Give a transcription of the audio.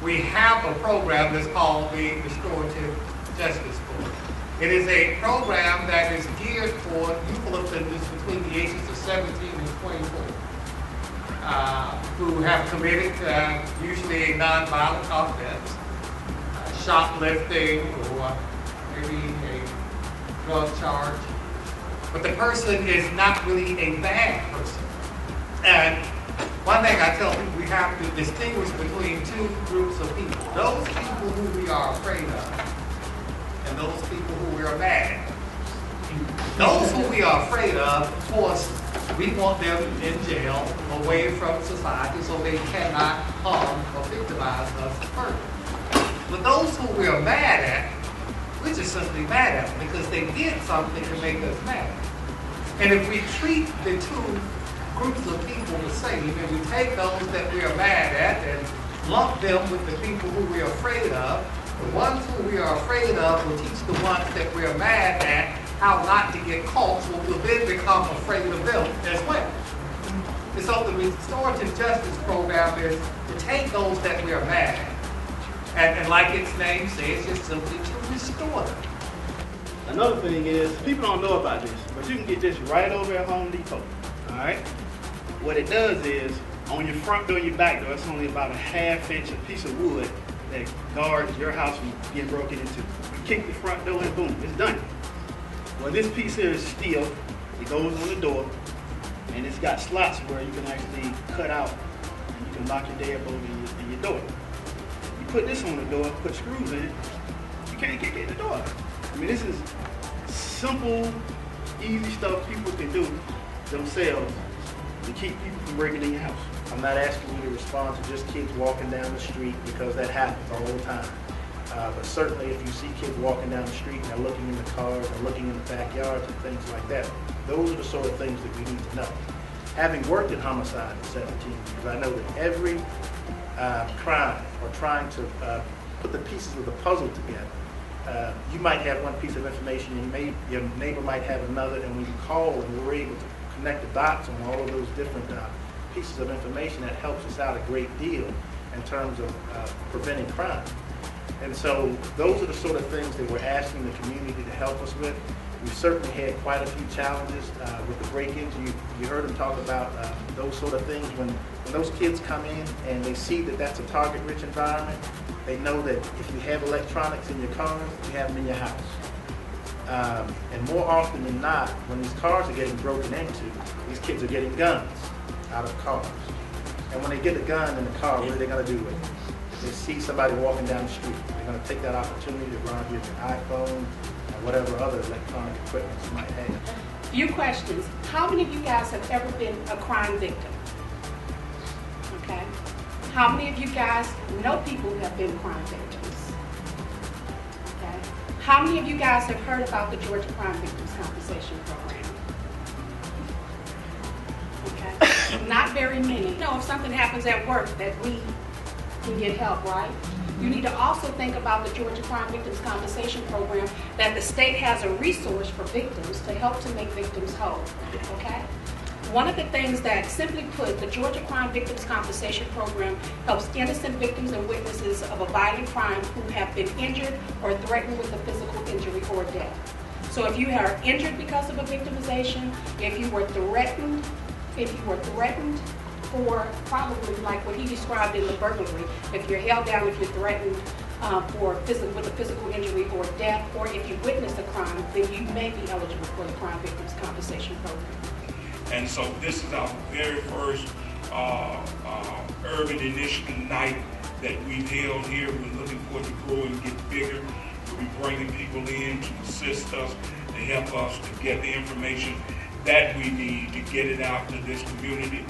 we have a program that's called the Restorative Justice Board. It is a program that is geared for youthful offenders between the ages of 17 and 24 who have committed usually a nonviolent offense, shoplifting or maybe a drug charge. But the person is not really a bad person. And one thing I tell people, we have to distinguish between two groups of people. Those people who we are afraid of and those people who we are mad at. Those who we are afraid of course, we want them in jail, away from society, so they cannot harm or victimize us further. But those who we are mad at, we're just simply mad at them because they did something to make us mad. And if we treat the two groups of people the same, and we take those that we are mad at and lump them with the people who we are afraid of, the ones who we are afraid of will teach the ones that we are mad at how not to get caught, so we'll then become afraid of them as well. And so the Restorative Justice Program is to take those that we are mad at, and like its name says, just simply to restore them. Another thing is, people don't know about this, but you can get this right over at Home Depot, all right? What it does is, on your front door and your back door, it's only about a half-inch, a piece of wood that guards your house from getting broken into. You kick the front door and boom, it's done. Well, this piece here is steel. It goes on the door, and it's got slots where you can actually cut out, and you can lock your deadbolt in your door. You put this on the door, put screws in it, you can't kick it in the door. I mean, this is simple, easy stuff people can do themselves to keep people from breaking in your house. I'm not asking you to respond to just kids walking down the street, because that happens all the time. But certainly if you see kids walking down the street and they're looking in the cars, they're looking in the backyards and things like that, those are the sort of things that we need to know. Having worked in homicide for 17 years, I know that every crime, or trying to put the pieces of the puzzle together, you might have one piece of information, and your neighbor might have another, and when you call and we're able to connect the dots on all of those different pieces of information, that helps us out a great deal in terms of preventing crime. And so those are the sort of things that we're asking the community to help us with. We've certainly had quite a few challenges with the break-ins. You heard them talk about those sort of things. When those kids come in and they see that that's a target-rich environment, they know that if you have electronics in your cars, you have them in your house. And more often than not, when these cars are getting broken into, these kids are getting guns out of cars. And when they get a gun in the car, what are they going to do with it? They see somebody walking down the street. They're going to take that opportunity to run with your iPhone and whatever other electronic equipment you might have. Few questions. How many of you guys have ever been a crime victim? Okay. How many of you guys know people who have been crime victims? Okay. How many of you guys have heard about the Georgia Crime Victims Compensation Program? Okay. Not very many. You know, if something happens at work that we can get help, right? You need to also think about the Georgia Crime Victims Compensation Program, that the state has a resource for victims to help to make victims whole, okay? One of the things that, simply put, the Georgia Crime Victims Compensation Program helps innocent victims and witnesses of a violent crime who have been injured or threatened with a physical injury or death. So if you are injured because of a victimization, if you were threatened for probably like what he described in the burglary, if you're held down, if you're threatened with a physical injury or death, or if you witness a crime, then you may be eligible for the Crime Victims Compensation Program. And so this is our very first urban initiative night that we've held here. We're looking forward to grow and get bigger. We'll be bringing people in to assist us, to help us to get the information that we need to get it out to this community.